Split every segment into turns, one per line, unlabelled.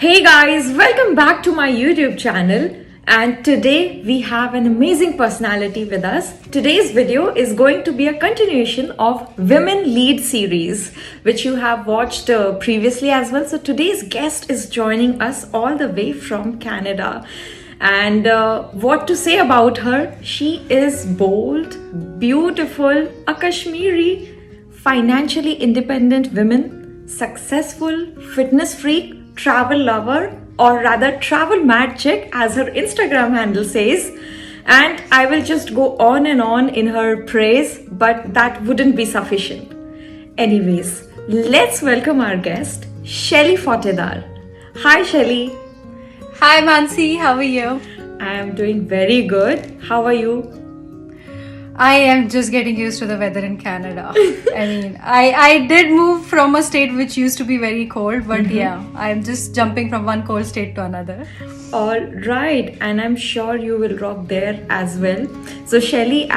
Hey guys, welcome back to my YouTube channel. And today we have an amazing personality with us. Today's video is going to be a continuation of Women Lead series, which you have watched previously as well. So today's guest is joining us all the way from Canada. And what to say about her? She is bold, beautiful, a Kashmiri, financially independent woman, successful, fitness freak, travel lover, or rather travel mad chick as her Instagram handle says. And I will just go on and on in her praise, but that wouldn't be sufficient. Anyways, let's welcome our guest, Shelly Fotedar. Hi Shelly.
Hi Mansi, how are you?
I am doing very good. How are you?
I am just getting used to the weather in Canada. I mean, I did move from a state which used to be very cold, but yeah, I'm just jumping from one cold state to another.
All right, and I'm sure you will rock there as well. So, Shelly,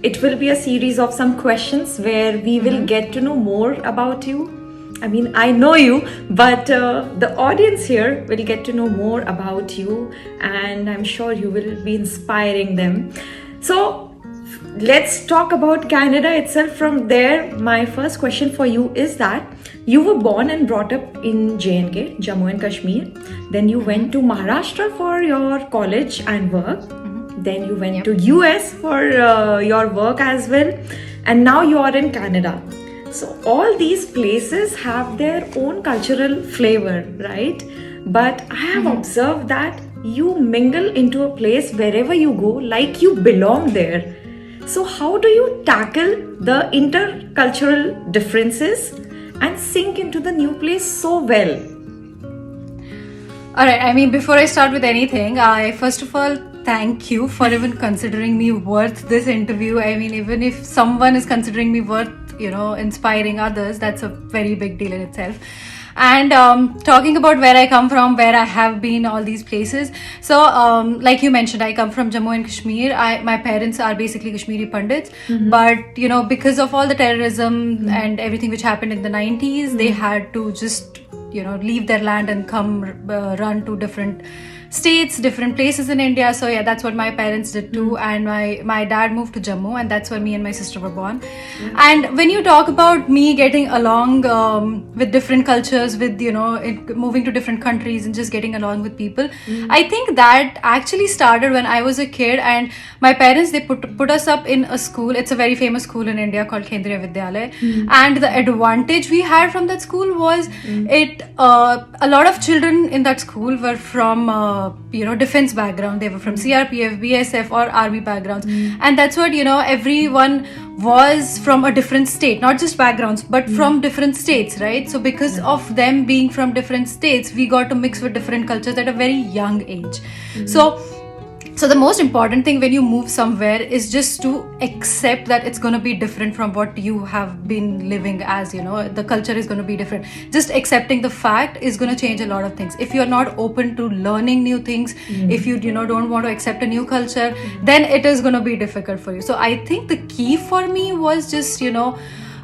it will be a series of some questions where we will get to know more about you. I mean, I know you, but the audience here will get to know more about you, and I'm sure you will be inspiring them. So, let's talk about Canada itself. From there, my first question for you is that you were born and brought up in J&K, Jammu and Kashmir. Then you went to Maharashtra for your college and work. Then you went to US for your work as well. And now you are in Canada. So all these places have their own cultural flavor, right? But I have observed that you mingle into a place wherever you go like you belong there. So how do you tackle the intercultural differences and sink into the new place so well?
Alright, I mean, before I start with anything, I first of all thank you for even considering me worth this interview. I mean, even if someone is considering me worth, inspiring others, that's a very big deal in itself. And talking about where I come from, where I have been, all these places. So, like you mentioned, I come from Jammu and Kashmir. My parents are basically Kashmiri Pandits. But, because of all the terrorism and everything which happened in the 90s, they had to just, leave their land and come run to different states, different places in India. So yeah, that's what my parents did too. And my dad moved to Jammu, and that's where me and my sister were born. And when you talk about me getting along with different cultures, with moving to different countries and just getting along with people, I think that actually started when I was a kid. And my parents, they put us up in a school. It's a very famous school in India called Kendriya Vidyalaya. And the advantage we had from that school was a lot of children in that school were from defense background. They were from CRPF, BSF or army backgrounds. And that's what, everyone was from a different state, not just backgrounds, but from different states, right? So because of them being from different states, we got to mix with different cultures at a very young age. So the most important thing when you move somewhere is just to accept that it's going to be different from what you have been living as, the culture is going to be different. Just accepting the fact is going to change a lot of things. If you're not open to learning new things, if you don't want to accept a new culture, then it is going to be difficult for you. So I think the key for me was just,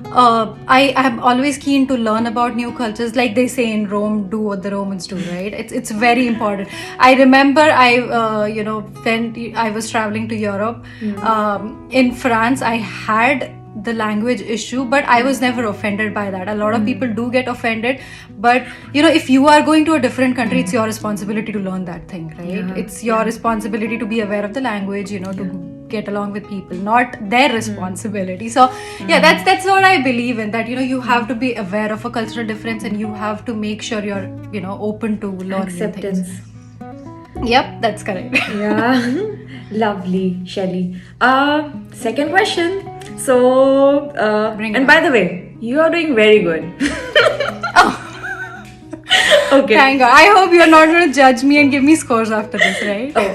I am always keen to learn about new cultures. Like they say in Rome, do what the Romans do, right? It's very important. I remember when I was traveling to Europe, in France, I had the language issue, but I was never offended by that. A lot of people do get offended, but if you are going to a different country, it's your responsibility to learn that thing, right? It's your responsibility to be aware of the language, to get along with people, not their responsibility. So yeah, that's what I believe in, that you have to be aware of a cultural difference, and you have to make sure you're open to learn
Acceptance.
new things. Yep, that's correct.
Yeah, lovely, Shelly. Second question. So,
Bring it
and
on.
by the way, you are doing very good. Okay.
Thank God. I hope you're not going to judge me and give me scores after this, right?
Oh,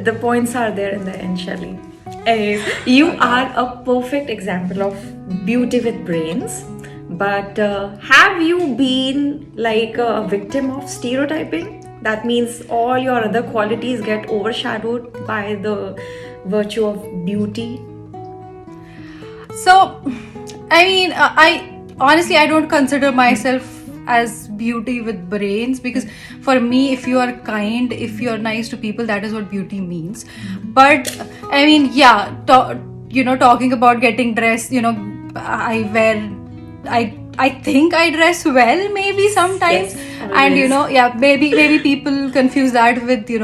the points are there in the end, Shelly. Anyways, you are a perfect example of beauty with brains. But have you been like a victim of stereotyping? That means all your other qualities get overshadowed by the virtue of beauty.
So, I mean, I honestly don't consider myself as beauty with brains, because for me, if you are kind, if you are nice to people, that is what beauty means. But I mean, yeah, talking about getting dressed, I think I dress well maybe sometimes.
Yes,
And
always.
maybe people confuse that with you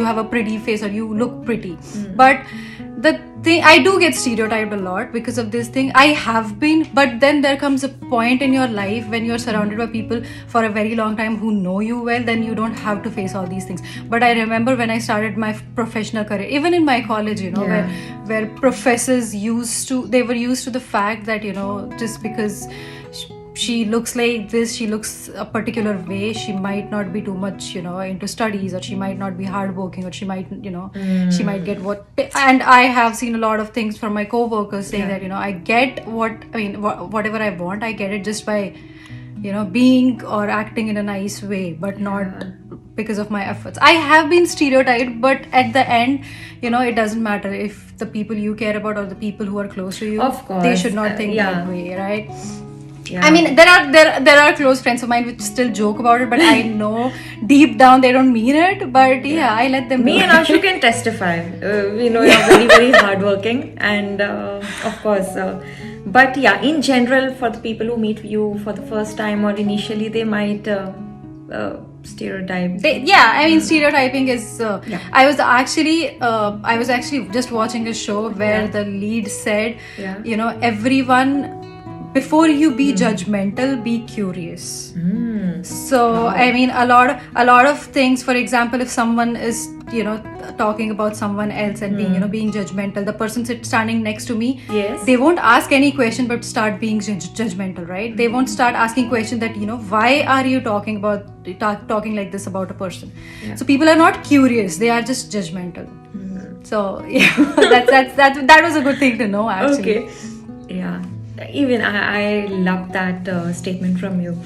have a pretty face or you look pretty. But the thing, I do get stereotyped a lot because of this thing. I have been, but then there comes a point in your life when you're surrounded by people for a very long time who know you well, then you don't have to face all these things. But I remember when I started my professional career, even in my college,
Yeah.
where professors were used to the fact that just because she looks like this, she looks a particular way, she might not be too much into studies, or she might not be hardworking, or she might she might get what. And I have seen a lot of things from my co-workers saying
Yeah.
that I get whatever I want, I get it just by being or acting in a nice way, but not because of my efforts. I have been stereotyped, but at the end, it doesn't matter if the people you care about or the people who are close to you,
Of course.
they should not think
Yeah.
that way, right?
Yeah.
I mean, there are close friends of mine which still joke about it, but I know deep down they don't mean it. But yeah, I let them.
Me
know.
and Ashu can testify. We know you're very, very hardworking, and of course. But yeah, in general, for the people who meet you for the first time or initially, they might stereotype.
I mean, stereotyping is.
Yeah.
I was actually just watching a show where the lead said,
Yeah.
Everyone, before you be judgmental, be curious. So I mean, a lot of things. For example, if someone is talking about someone else and being judgmental, the person standing next to me,
Yes.
they won't ask any question but start being judgmental, right? They won't start asking questions that why are you talking like this about a person. So people are not curious, they are just judgmental. So yeah, that was a good thing to know, actually.
Okay. Yeah. Even I love that statement from you.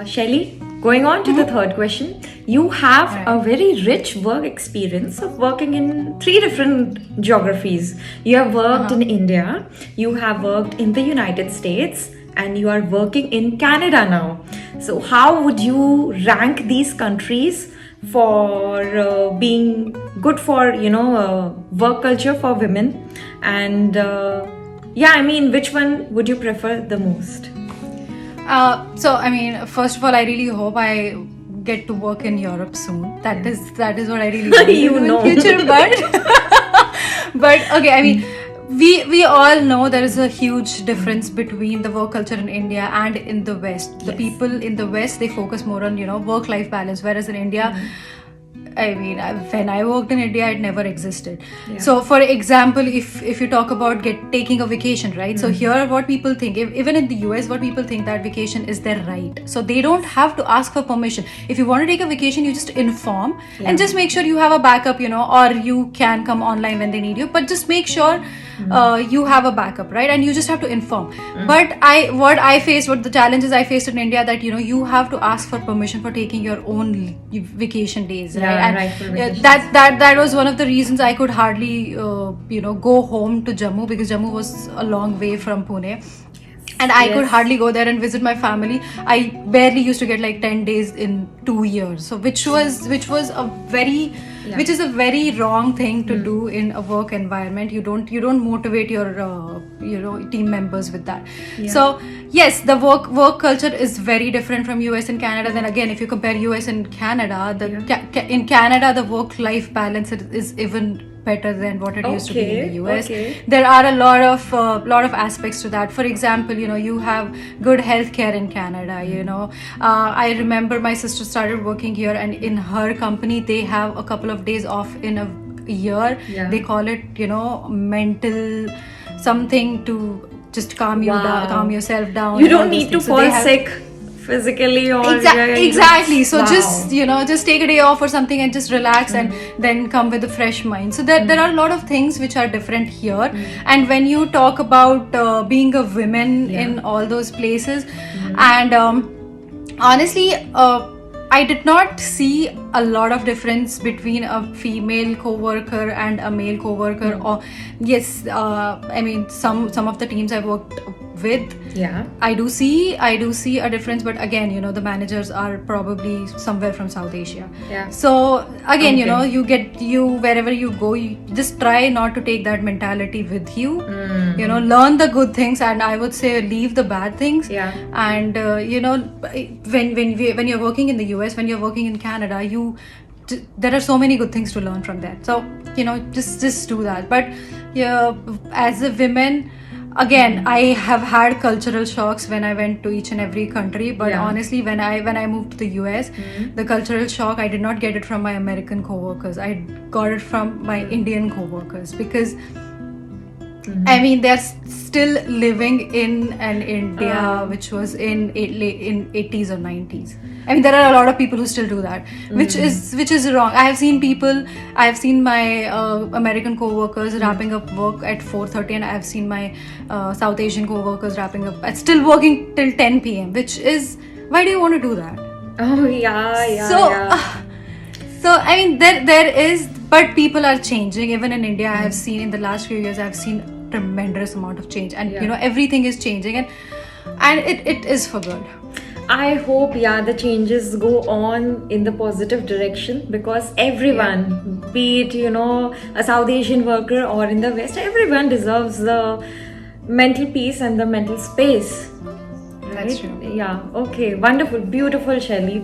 Shelly, going on to the third question, you have a very rich work experience of working in 3 different geographies. You have worked in India, you have worked in the United States, and you are working in Canada now. So, how would you rank these countries for being good for work culture for women? And yeah, I mean, which one would you prefer the most?
So I mean, first of all, I really hope I get to work in Europe soon. That is what I really want to
You
do
know.
in future. But okay, I mean, we all know there is a huge difference between the work culture in India and in the West. The
Yes.
people in the West, they focus more on work-life balance, whereas in India, I mean, when I worked in India, it never existed.
Yeah.
So, for example, if you talk about taking a vacation, right? So here, what people think, even in the US, what people think that vacation is their right. So they don't have to ask for permission. If you want to take a vacation, you just inform and just make sure you have a backup, or you can come online when they need you. But just make sure you have a backup, right? And you just have to inform. But what the challenges I faced in India, that you have to ask for permission for taking your own vacation days, right?
Yeah,
And
rightful vacations.
that was one of the reasons I could hardly go home to Jammu, because Jammu was a long way from Pune. And I could
Yes.
hardly go there and visit my family. I barely used to get like 10 days in 2 years. So which is a very wrong thing to do in a work environment. You don't motivate your team members with that. So yes, the work culture is very different from US and Canada. Then again, if you compare US and Canada, in Canada the work-life balance is even better than what it used to be in the US.
Okay.
There are a lot of aspects to that. For example, you have good healthcare in Canada. I remember my sister started working here, and in her company they have a couple of days off in a year.
Yeah.
They call it mental something to just calm yourself down.
You
and all
don't
those
need to
things. So
fall
they have-
sick physically or
Exactly. So
Wow.
just take a day off or something and just relax and then come with a fresh mind. So there are a lot of things which are different here. And when you talk about being a woman in all those places, and honestly, I did not see a lot of difference between a female co-worker and a male co-worker. Or yes, I mean, some of the teams I worked with,
Yeah.
I do see a difference, but again, you know, the managers are probably somewhere from South Asia.
Yeah.
So again, you
Okay.
know, you wherever you go, you just try not to take that mentality with you. You know, learn the good things, and I would say leave the bad things.
Yeah.
And you know, when you're working in the US, when you're working in Canada, there are so many good things to learn from there. So you know, just do that. But yeah, as a woman, again, I have had cultural shocks when I went to each and every country. But
Yeah.
honestly, when I moved to the US, the cultural shock, I did not get it from my American co-workers. I got it from my Indian co-workers, because I mean, they're still living in an India which was in 80s or 90s. I mean, there are a lot of people who still do that, which is wrong. I have seen my American co-workers wrapping up work at 4:30, and I have seen my South Asian co-workers wrapping up at still working till 10 p.m. Which is, why do you want to do that?
Oh yeah.
So,
Yeah.
so I mean, there is, but people are changing. Even in India, I have seen in the last few years, I have seen tremendous amount of change, and you know, everything is changing, and it is for good.
I hope, yeah, the changes go on in the positive direction, because everyone, be it, you know, a South Asian worker or in the West, everyone deserves the mental peace and the mental space.
That's
Right?
true.
Yeah, okay, wonderful, beautiful, Shelly.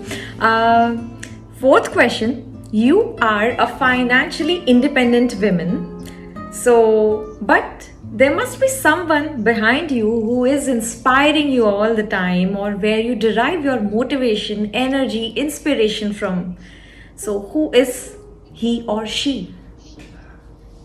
Fourth question. You are a financially independent woman. So, but there must be someone behind you who is inspiring you all the time, or where you derive your motivation, energy, inspiration from. So, who is he or she?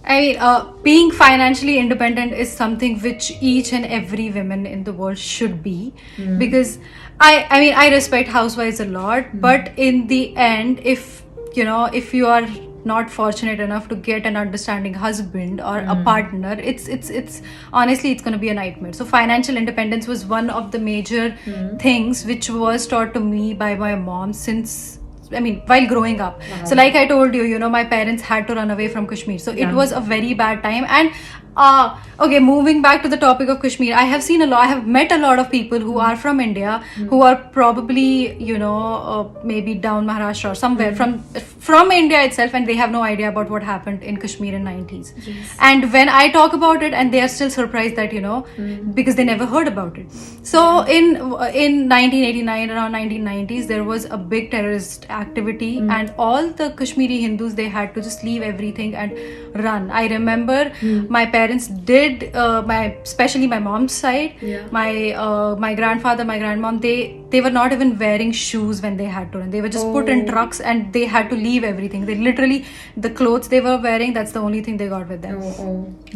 I mean, being financially independent is something which each and every woman in the world should be, because I mean, I respect housewives a lot, but in the end, if you are not fortunate enough to get an understanding husband or a partner, it's honestly, it's going to be a nightmare. So financial independence was one of the major things which was taught to me by my mom since, I mean, while growing up. So like I told you, you know, my parents had to run away from Kashmir, so it was a very bad time. And okay, moving back to the topic of Kashmir, I have met a lot of people who are from India, who are probably, you know, maybe down Maharashtra or somewhere from India itself, and they have no idea about what happened in Kashmir in 90s. And when I talk about it, and they are still surprised that, you know, because they never heard about it. So in 1989, around 1990s, there was a big terrorist activity, and all the Kashmiri Hindus, they had to just leave everything and run. I remember my parents did, especially my mom's side, my grandfather, my grandmom, they were not even wearing shoes when they had to run. They were just put in trucks, and they had to leave everything. They literally, the clothes they were wearing, that's the only thing they got with them.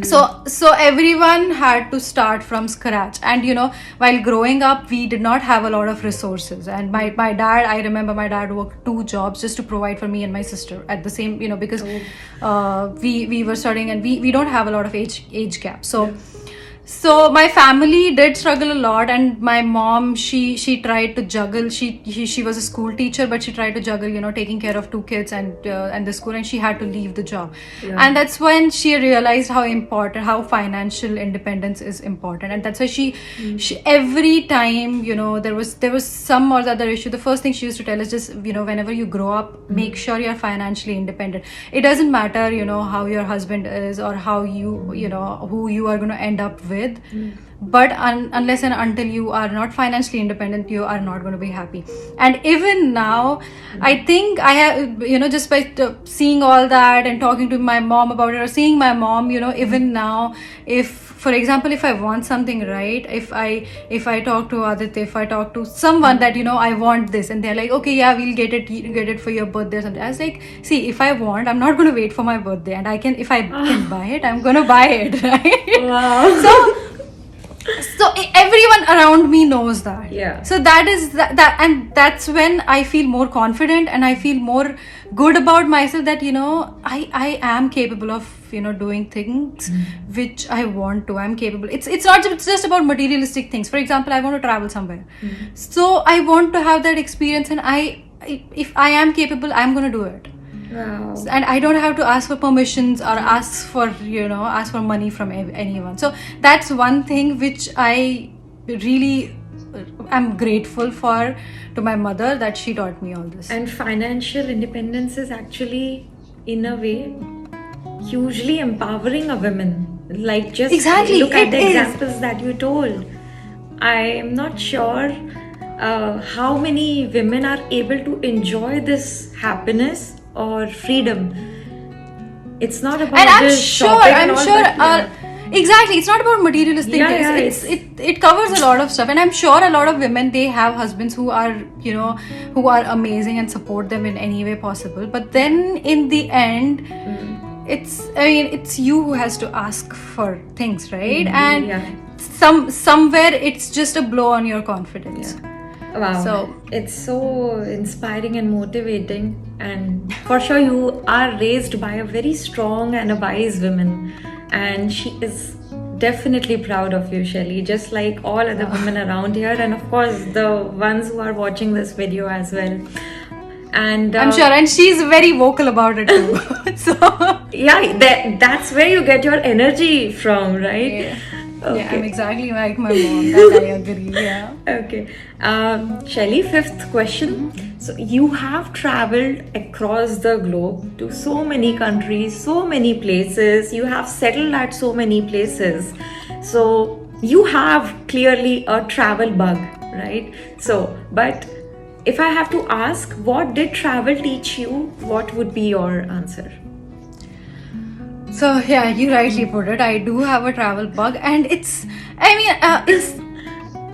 So everyone had to start from scratch. And you know, while growing up, we did not have a lot of resources, and my dad, I remember my dad worked 2 jobs just to provide for me and my sister at the same, you know, because we were studying, and we don't have a lot of age gap. So my family did struggle a lot, and my mom, she tried to juggle. She was a school teacher, but she tried to juggle, you know, taking care of 2 kids and the school, and she had to leave the job. And that's when she realized how financial independence is important, and that's why she every time, you know, there was some or the other issue, the first thing she used to tell us, just, you know, whenever you grow up, make sure you're financially independent. It doesn't matter, you know, how your husband is, or how you know, who you are going to end up with. But unless and until you are not financially independent, you are not going to be happy. And even now, I think I have, you know, just by seeing all that and talking to my mom about it, or seeing my mom, you know, even now, if, for example, if I want something, right, if I talk to Aditya, if I talk to someone that, you know, I want this, and they're like, okay, yeah, we'll get it for your birthday or something. I was like, see, if I want, I'm not going to wait for my birthday, and if I can buy it, I'm going to buy it, right?
Wow.
So everyone around me knows that.
Yeah.
So that is that, and that's when I feel more confident, and I feel more good about myself, that, you know, I am capable of, you know, doing things which I want to. I'm capable. It's not just about materialistic things. For example, I want to travel somewhere, so I want to have that experience, and if I am capable, I'm going to do it.
Wow.
And I don't have to ask for permissions or ask for money from anyone. So that's one thing which I really I'm grateful to my mother that she taught me all this.
And financial independence is actually, in a way, hugely empowering a woman. Like, just
Exactly,
look at
it
the
is.
examples that you told. I am not sure how many women are able to enjoy this happiness or freedom. It's not about
And
just shopping and all, but yeah.
exactly, it's not about materialistic
Yeah,
things.
yeah,
It covers a lot of stuff, and I'm sure a lot of women, they have husbands who are, you know, who are amazing and support them in any way possible. But then in the end, it's you who has to ask for things, right? And
yeah.
somewhere it's just a blow on your confidence.
Wow.
So-
it's so inspiring and motivating, and for sure you are raised by a very strong and a wise woman, and she is definitely proud of you, Shelly, just like all other women around here, and of course the ones who are watching this video as well. And
I'm sure, and she's very vocal about it too. So
yeah, that's where you get your energy from, right?
yeah.
Okay.
Yeah, I'm exactly like my mom. That I agree. Yeah.
Okay. Shelly, fifth question. So, you have traveled across the globe to so many countries, so many places. You have settled at so many places. So, you have clearly a travel bug, right? So, but if I have to ask, what did travel teach you? What would be your answer?
So yeah, you rightly put it. I do have a travel bug, and it's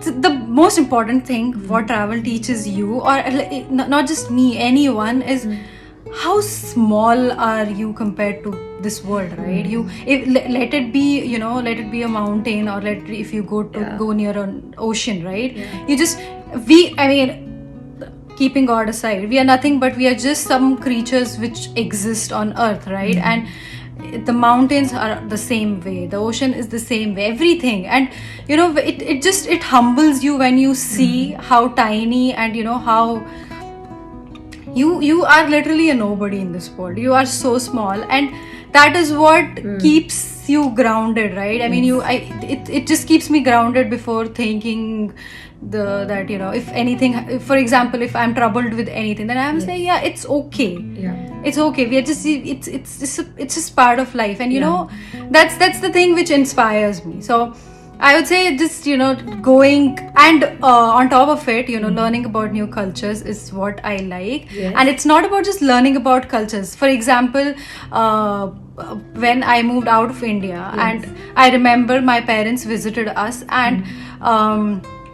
the most important thing what travel teaches you, or not just me, anyone, is how small are you compared to this world, right? Let it be, you know, let it be a mountain, or if you go near an ocean, right? Keeping God aside, we are nothing but we are just some creatures which exist on earth, right? And the mountains are the same way, the ocean is the same way, everything. And you know, it humbles you when you see how tiny, and you know how you are literally a nobody in this world. You are so small, and that is what keeps you grounded, right? I mean, it just keeps me grounded before thinking that, you know, if anything, for example, if I'm troubled with anything, then I'm saying, yeah, it's okay.
Yeah.
It's okay. We are just it's just part of life, and you know, that's the thing which inspires me. So I would say just, you know, going and on top of it, you know, learning about new cultures is what I like.
Yes.
And it's not about just learning about cultures. For example, when I moved out of India, and I remember my parents visited us, and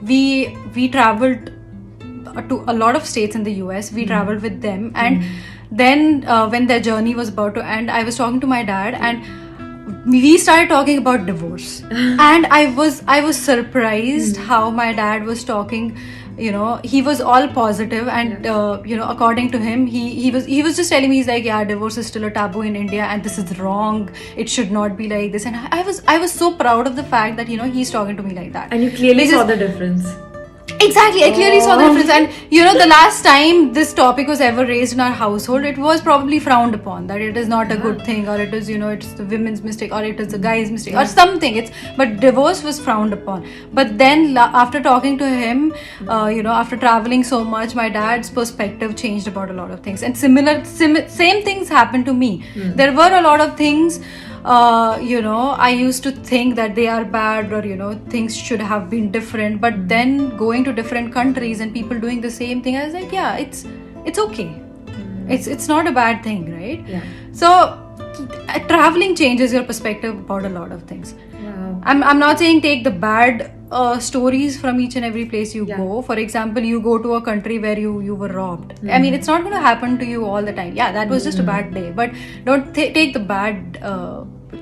we traveled to a lot of states in the US. We traveled with them, and then when their journey was about to end, I was talking to my dad, and we started talking about divorce. And I was surprised how my dad was talking. You know, he was all positive, and you know, according to him, he was just telling me, he's like, yeah, divorce is still a taboo in India, and this is wrong, it should not be like this. And I was so proud of the fact that, you know, he's talking to me like that.
And you clearly
Because-
saw the difference.
Exactly, I clearly saw the difference. And you know, the last time this topic was ever raised in our household, it was probably frowned upon, that it is not a good thing, or it is, you know, it's the women's mistake, or it is the guy's mistake, or something. But divorce was frowned upon. But then after talking to him, you know, after traveling so much, my dad's perspective changed about a lot of things. And same things happened to me. There were a lot of things, you know, I used to think that they are bad, or you know, things should have been different. But then going to different countries and people doing the same thing, I was like, yeah, it's okay. It's not a bad thing, right?
Yeah.
So traveling changes your perspective about a lot of things.
Wow.
I'm not saying take the bad stories from each and every place you go. For example, you go to a country where you were robbed. I mean, it's not going to happen to you all the time. Yeah, that was just a bad day. But don't take the bad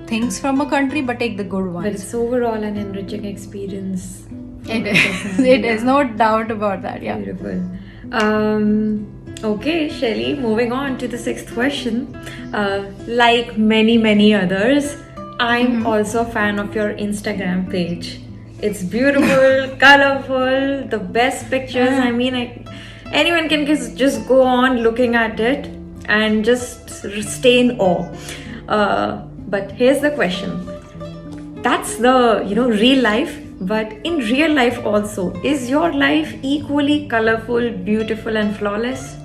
things from a country, but take the good ones.
But it's overall an enriching experience.
It is. It is, no doubt about that. Yeah.
Beautiful. Okay, Shelly, moving on to the sixth question. Like many others, I'm also a fan of your Instagram page. It's beautiful, colorful, the best pictures. I mean, anyone can just go on looking at it and just stay in awe. But here's the question. That's the, you know, real life. But in real life also, is your life equally colorful, beautiful and flawless?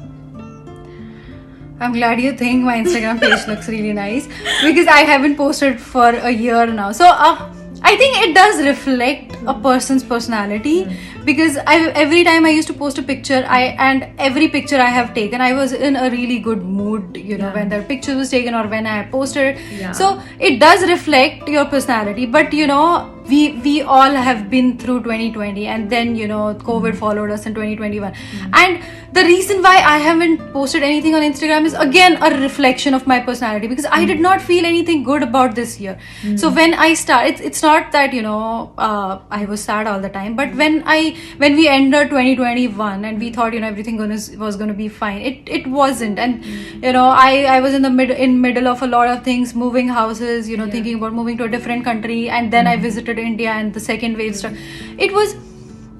I'm glad you think my Instagram page looks really nice, because I haven't posted for a year now. So I think it does reflect a person's personality, because every time I used to post a picture, and every picture I have taken, I was in a really good mood, when that picture was taken or when I posted it.
Yeah.
So it does reflect your personality, but we all have been through 2020, and then COVID followed us in 2021, and the reason why I haven't posted anything on Instagram is again a reflection of my personality, because I did not feel anything good about this year. So when I start, it's not that I was sad all the time, but when we entered 2021 and we thought everything was going to be fine, it wasn't. And I was in the middle of a lot of things, moving houses, thinking about moving to a different country, and then I visited India and the second wave started.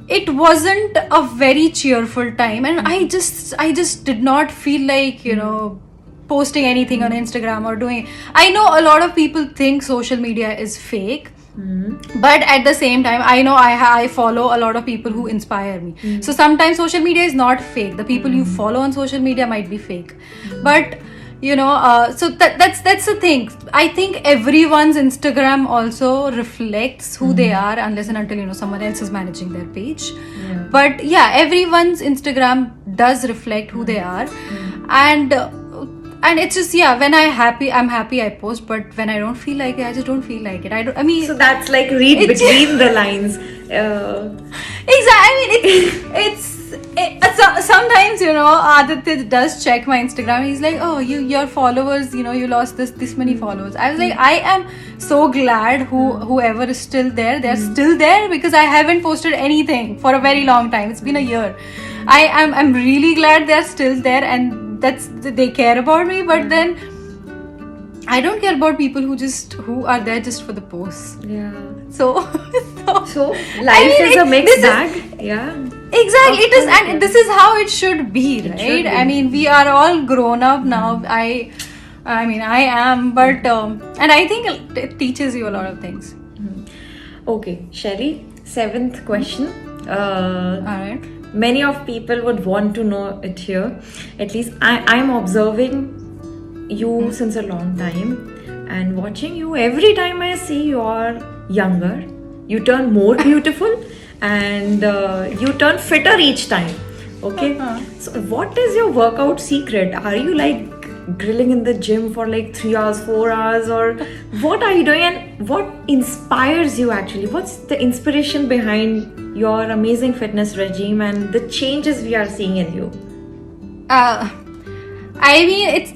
It wasn't a very cheerful time, and I just did not feel like posting anything on Instagram or doing. I know a lot of people think social media is fake, but at the same time, I know I follow a lot of people who inspire me. So sometimes social media is not fake. The people you follow on social media might be fake, but so that's the thing. I think everyone's Instagram also reflects who they are, unless and until someone else is managing their page. But yeah, everyone's Instagram does reflect who they are, and it's just when I'm happy I post, but when I don't feel like it, I just don't feel like it.
So that's like read between the lines.
Exactly. Sometimes Aditya does check my Instagram. He's like, oh, your followers, you lost this many followers. I was like, I am so glad whoever is still there, they're still there, because I haven't posted anything for a very long time. It's been a year. I'm really glad they're still there, and they care about me. But then I don't care about people who are there just for the posts.
Yeah.
So
life is a mixed bag. Yeah.
Exactly, it is, and this is how it should be, right? I mean, we are all grown up now. I am, but and I think it teaches you a lot of things.
Okay, Shelly, 7th question.
All right.
Many of people would want to know it here. At least I'm observing you since a long time, and watching you. Every time I see you're younger, you turn more beautiful. And you turn fitter each time. Okay. So what is your workout secret? Are you like grilling in the gym for like 3 hours, 4 hours, or what are you doing, and what inspires you actually? What's the inspiration behind your amazing fitness regime and the changes we are seeing in you?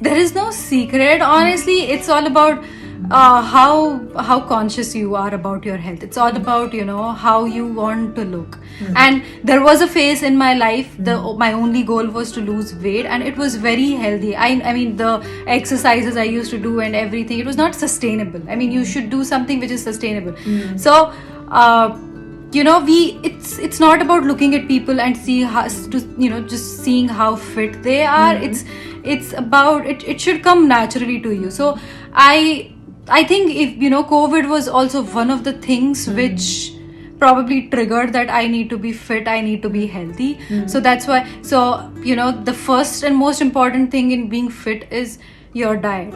There is no secret. Honestly, it's all about how conscious you are about your health. It's all about how you want to look. And there was a phase in my life, my only goal was to lose weight, and it was very healthy. I mean the exercises I used to do and everything, it was not sustainable. I mean, you should do something which is sustainable. So it's not about looking at people and just seeing how fit they are. It's about it should come naturally to you. So I think if COVID was also one of the things which probably triggered that I need to be fit, I need to be healthy. So that's why. So the first and most important thing in being fit is your diet.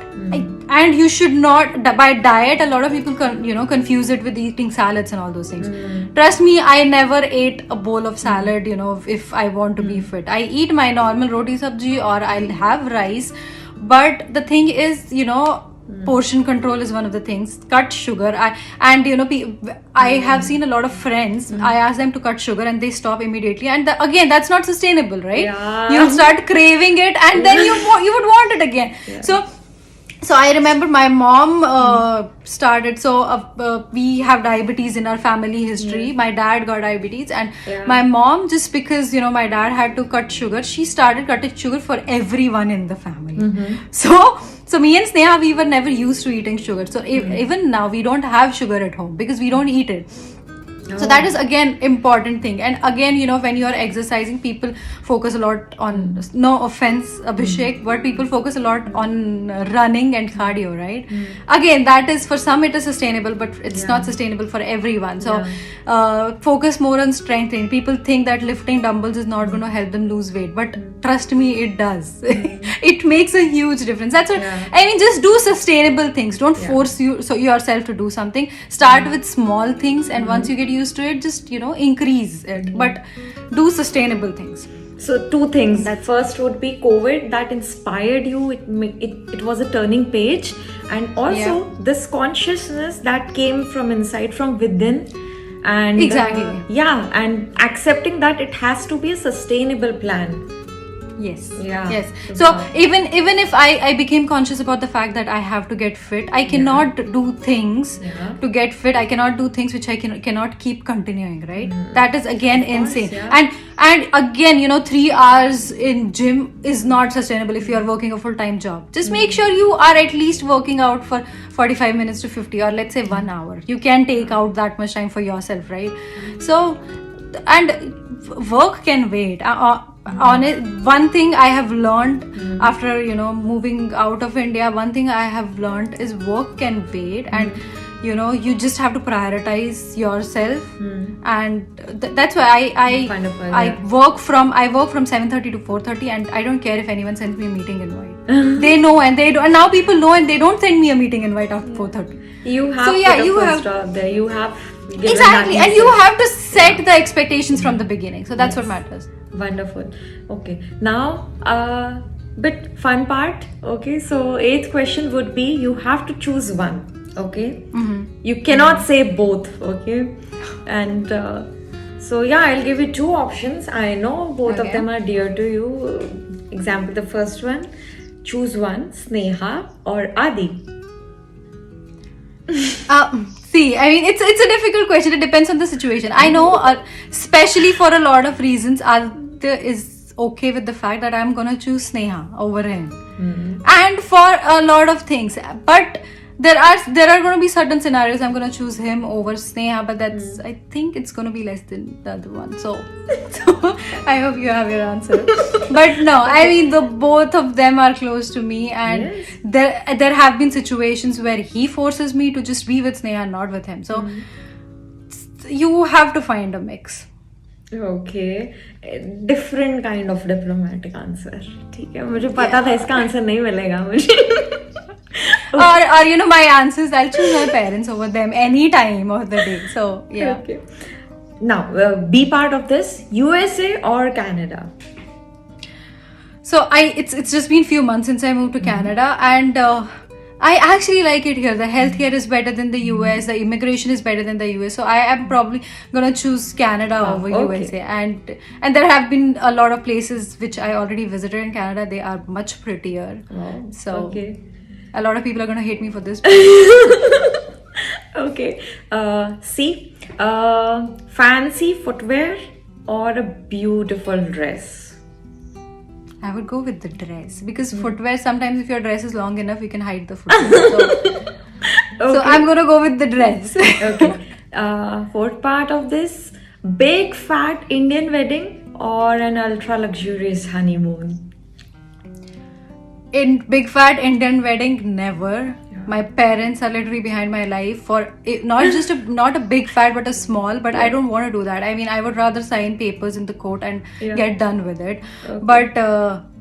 And you should not, by diet, a lot of people confuse it with eating salads and all those things. Trust me, I never ate a bowl of salad if I want to be fit. I eat my normal roti sabji, or I'll have rice. But the thing is, portion control is one of the things. Cut sugar. I have seen a lot of friends. I ask them to cut sugar and they stop immediately. And again, that's not sustainable, right?
Yeah.
You'll start craving it, and then you would want it again. Yeah. So I remember my mom started. So we have diabetes in our family history. My dad got diabetes, and my mom, just because my dad had to cut sugar, she started cutting sugar for everyone in the family. So me and Sneha, we were never used to eating sugar. So even now, we don't have sugar at home because we don't eat it. So that is again important thing. And again, you know, when you are exercising, people focus a lot on, no offense Abhishek, but people focus a lot on running and cardio, right? Again, that is, for some it is sustainable, but it's not sustainable for everyone. So focus more on strength training. People think that lifting dumbbells is not going to help them lose weight, but trust me, it does. It makes a huge difference. That's what I mean. Just do sustainable things. Don't force yourself to do something. Start with small things, and once you get used to it, just, you know, increase it. But do sustainable things.
So two things. That first would be COVID that inspired you. It was a turning page, and also this consciousness that came from inside, from within, and
Exactly.
and accepting that it has to be a sustainable plan.
Yes.
Yeah.
Yes. So even if I became conscious about the fact that I have to get fit, I cannot do things to get fit. I cannot do things which I cannot keep continuing, right? That is again insane. And again, you know, 3 hours in gym is not sustainable if you are working a full-time job. Just make sure you are at least working out for 45 minutes to 50, or let's say 1 hour. You can take out that much time for yourself, right? So, and work can wait. On it, one thing I have learned after, you know, moving out of India, one thing I have learned is work can wait, and you know, you just have to prioritize yourself. And that's why I work from 7:30 to 4:30, and I don't care if anyone sends me a meeting invite. They know, and they don't, and now people know, and they don't send me a meeting invite after 4:30.
You have you have job there. You have
exactly, and you have to set the expectations from the beginning. So that's what matters.
Wonderful. Okay. Now, bit fun part. Okay. So 8th question would be, you have to choose one. Okay. You cannot say both. Okay. And so I'll give you 2 options. I know both of them are dear to you. Example, the first one. Choose one, Sneha or Adi.
See, I mean, it's a difficult question. It depends on the situation. I know, especially for a lot of reasons, Aditya is okay with the fact that I'm gonna choose Sneha over him, and for a lot of things. But there are going to be certain scenarios I'm going to choose him over Sneha, but that's I think it's going to be less than the other one. So I hope you have your answer. But no, I mean, the both of them are close to me, and there have been situations where he forces me to just be with Sneha, not with him. So you have to find a mix.
Okay, different kind of diplomatic answer. ठीक है, मुझे पता था इसका answer नहीं मिलेगा मुझे.
Or you know, my answers, I'll choose my parents over them any time of the day. So yeah.
Okay. Now, be part of this, USA or Canada?
So it's just been few months since I moved to Canada, and I actually like it here. The health here is better than the US. The immigration is better than the US. So I am probably gonna choose Canada over USA. And there have been a lot of places which I already visited in Canada. They are much prettier.
Wow.
So a lot of people are gonna hate me for this.
Okay. See, fancy footwear or a beautiful dress?
I would go with the dress, because footwear, sometimes if your dress is long enough, you can hide the footwear. So I'm gonna go with the dress.
Okay. Fourth part of this, big fat Indian wedding or an ultra luxurious honeymoon?
In big fat Indian wedding, never. My parents are literally behind my life for not a big fat but a small, but I don't want to do that. I mean, I would rather sign papers in the court and get done with it. But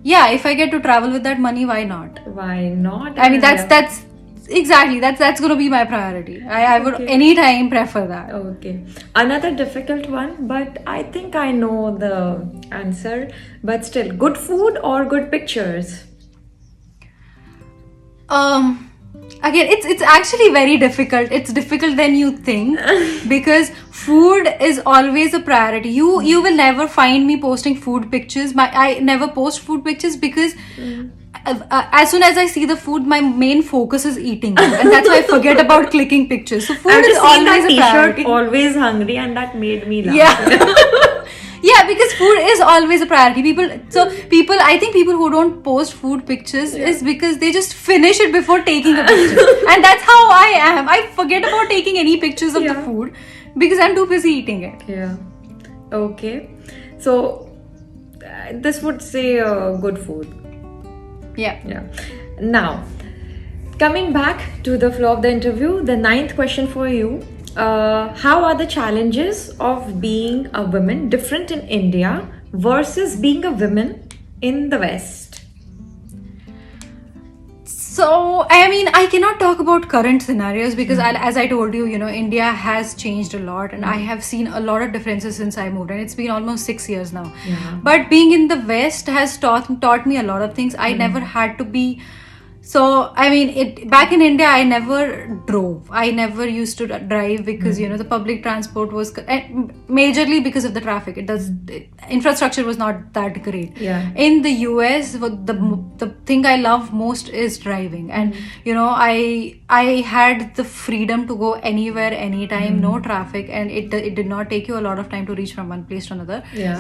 if I get to travel with that money, why not?
Why not?
I mean, that's exactly that's going to be my priority. I would anytime prefer that.
Okay. Another difficult one, but I think I know the answer. But still, good food or good pictures?
Again, it's actually very difficult. It's difficult than you think, because food is always a priority. You will never find me posting food pictures. I never post food pictures because as soon as I see the food, my main focus is eating it, and that's why I forget about clicking pictures. So food is always a priority.
Always hungry, and that made me laugh.
Yeah. Yeah, because food is always a priority. I think people who don't post food pictures is because they just finish it before taking a picture. And that's how I am. I forget about taking any pictures of the food because I'm too busy eating it.
Yeah. Okay. So this would say good food.
Yeah.
Yeah. Now, coming back to the flow of the interview, the 9th question for you. How are the challenges of being a woman different in India versus being a woman in the West?
So, I mean, I cannot talk about current scenarios because, as I told you, India has changed a lot, and I have seen a lot of differences since I moved, and it's been almost 6 years now.
Yeah.
But being in the West has taught me a lot of things. I never had to be. So, I mean, back in India, I never drove. I never used to drive because the public transport was majorly because of the traffic. Infrastructure was not that great.
Yeah.
In the US, the thing I love most is driving, and I had the freedom to go anywhere, anytime, no traffic, and it did not take you a lot of time to reach from one place to another.
Yeah.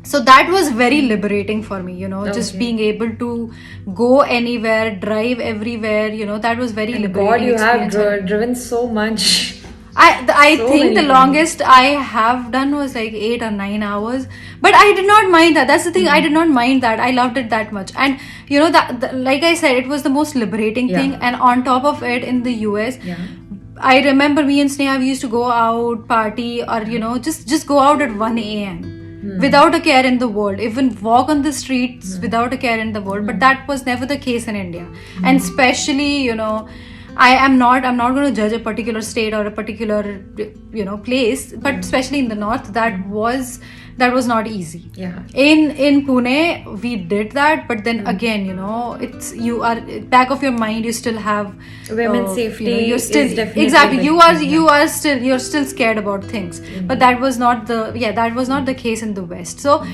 So that was very liberating for me, just being able to go anywhere, drive everywhere, that was very liberating.
God, you have
experience.
driven so much.
I
So
think the
many
longest I have done was like 8 or 9 hours, but I did not mind that. That's the thing. I did not mind that. I loved it that much, and like I said, it was the most liberating thing. And on top of it, in the US, I remember me and Sneha, we used to go out, party, or just go out at 1 a.m. without a care in the world, even walk on the streets without a care in the world. But that was never the case in India, and especially I'm not going to judge a particular state or a particular place, but especially in the north, that was not easy.
Yeah.
In Pune we did that, but then again, it's you are back of your mind, you still have
Women's safety
you're still
is definitely
exactly
very
you're still scared about things. But that was not the case in the West. So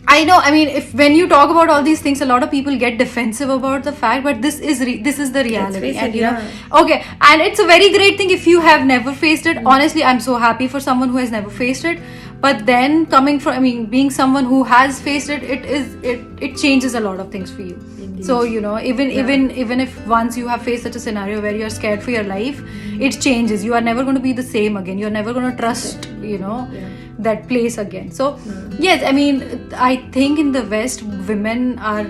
I know, I mean, when you talk about all these things, a lot of people get defensive about the fact, but this is the reality.
face it,
And okay, and it's a very great thing if you have never faced it. Honestly, I'm so happy for someone who has never faced it. But then being someone who has faced it, it changes a lot of things for you.
Indeed.
So even if once you have faced such a scenario where you're scared for your life, it changes. You are never going to be the same again. You're never going to trust that place again. So yes, I mean, I think in the West, women are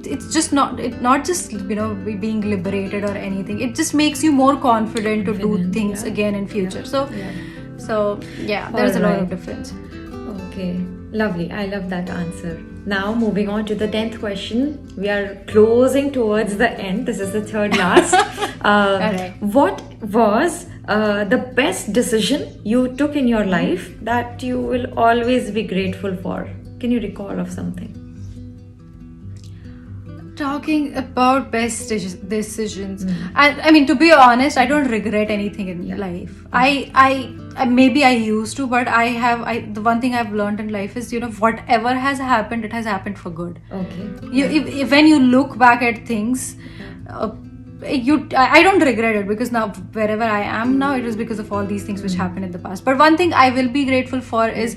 it's just not just being liberated or anything. It just makes you more confident to do things again in future. So there's a lot of difference.
Okay, lovely. I love that answer. Now moving on to the 10th question. We are closing towards the end. This is the third last.
Alright.
What was the best decision you took in your life that you will always be grateful for? Can you recall of something?
Talking about best decisions, and I mean, to be honest, I don't regret anything in life. I maybe I used to, but the one thing I've learned in life is whatever has happened, it has happened for good.
Okay.
When you look back at things, I don't regret it, because now wherever I am now, it is because of all these things which happened in the past. But one thing I will be grateful for is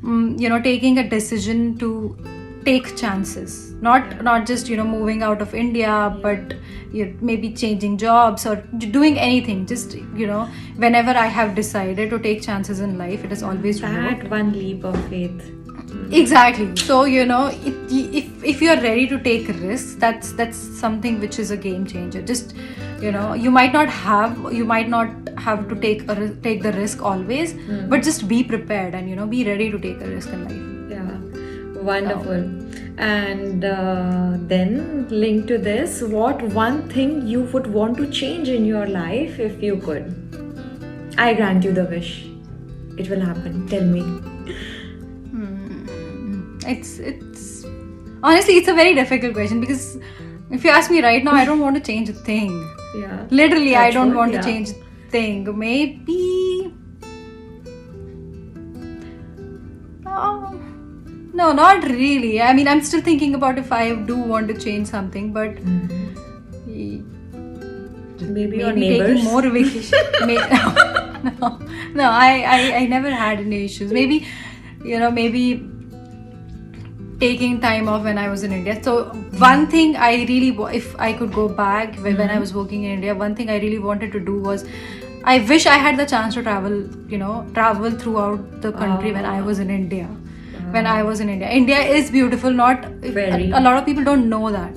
taking a decision to take chances, not just moving out of India, but maybe changing jobs or doing anything. Just whenever I have decided to take chances in life, it has always worked.
That one leap of faith.
Exactly. So if you're ready to take risks, that's something which is a game changer. Just you might not have to take the risk always, but just be prepared and be ready to take a risk in life.
Yeah, wonderful. And then linked to this, what one thing you would want to change in your life if you could? I grant you the wish. It will happen. Tell me.
It's honestly, it's a very difficult question, because if you ask me right now, I don't want to change a thing.
Yeah.
Literally, I don't want to
yeah.
change a thing. Maybe. No, not really. I mean, I'm still thinking about if I do want to change something, but
Maybe your neighbors.
taking more vacation. No, I never had any issues. Maybe taking time off when I was in India. So one thing I really, if I could go back when I was working in India, one thing I really wanted to do was I wish I had the chance to travel throughout the country when I was in India. When I was in India, India is beautiful.
Very.
A lot of people don't know that.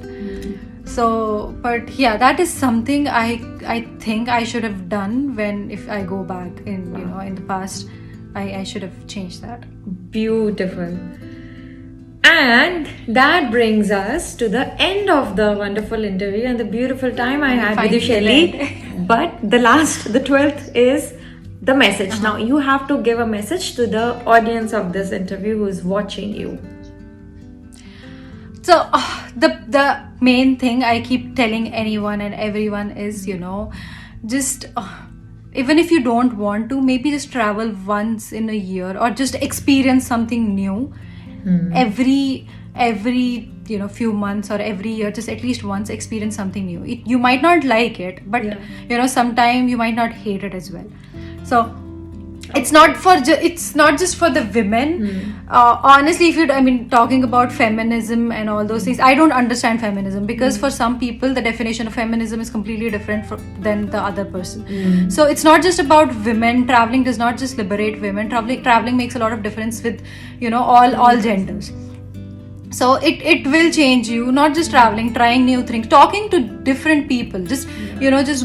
So, but yeah, that is something I think I should have done if I go back in the past. I should have changed that.
Beautiful. And that brings us to the end of the wonderful interview and the beautiful time I had with you, Shelly. But the 12th is the message. Now you have to give a message to the audience of this interview who is watching you.
So the main thing I keep telling anyone and everyone is, just even if you don't want to, maybe just travel once in a year or just experience something new. Every few months or every year, just at least once experience something new. You might not like it, but sometime you might not hate it as well. So it's not just for the women. Honestly, talking about feminism and all those things, I don't understand feminism because for some people the definition of feminism is completely different than the other person. So it's not just about women. Traveling does not just liberate women. Traveling makes a lot of difference with all genders. So it will change you, not just traveling, trying new things, talking to different people. Just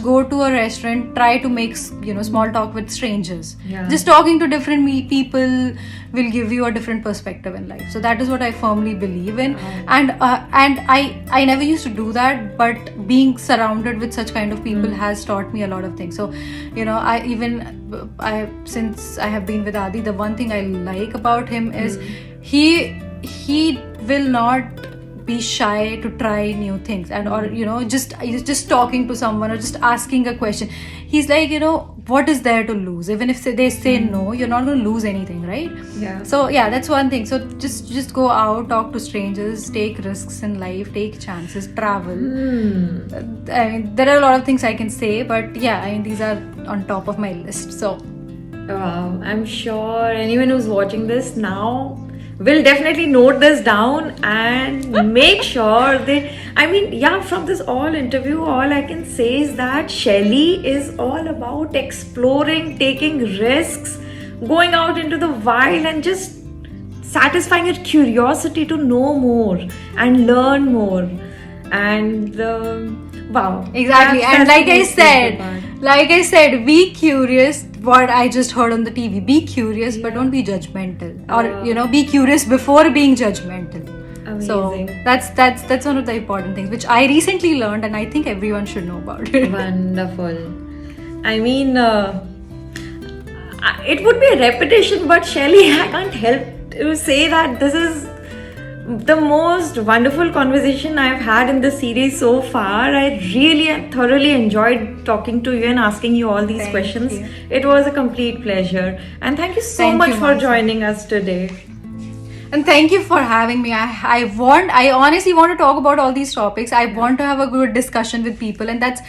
go to a restaurant, try to make small talk with strangers. Just talking to different people will give you a different perspective in life. So that is what I firmly believe in. And I never used to do that, but being surrounded with such kind of people has taught me a lot of things. So since I have been with Adi, the one thing I like about him is he will not be shy to try new things just talking to someone or just asking a question. He's like, what is there to lose? Even if they say no, you're not going to lose anything, right? So that's one thing. So just go out, talk to strangers, take risks in life, take chances, travel. There are a lot of things I can say, but these are on top of my list. So
wow, I'm sure anyone who's watching this now will definitely note this down and make sure from this all interview, all I can say is that Shelly is all about exploring, taking risks, going out into the wild and just satisfying her curiosity to know more and learn more. And wow.
Exactly. And like I said, be curious. What I just heard on the TV, be curious, but don't be judgmental, or be curious before being judgmental.
Amazing.
So that's one of the important things which I recently learned, and I think everyone should know about it.
Wonderful. It would be a repetition, but Shelly, I can't help to say that this is the most wonderful conversation I've had in the series so far. I really and thoroughly enjoyed talking to you and asking you all these questions. It was a complete pleasure. And thank you so much for joining us today.
And thank you for having me. I honestly want to talk about all these topics. I want to have a good discussion with people, and that's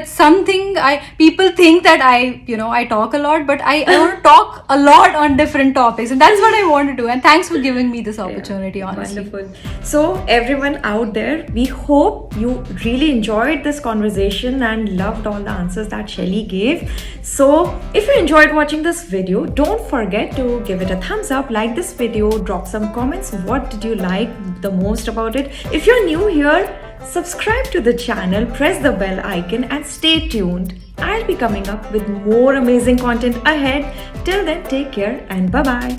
something people think that I talk a lot, but I want to talk a lot on different topics, and that's what I want to do. And thanks for giving me this opportunity. Honestly,
wonderful. So everyone out there, we hope you really enjoyed this conversation and loved all the answers that Shelly gave. So if you enjoyed watching this video, don't forget to give it a thumbs up, like this video, drop some comments. What did you like the most about it? If you're new here, subscribe to the channel, press the bell icon and stay tuned. I'll be coming up with more amazing content ahead. Till then, take care and bye-bye.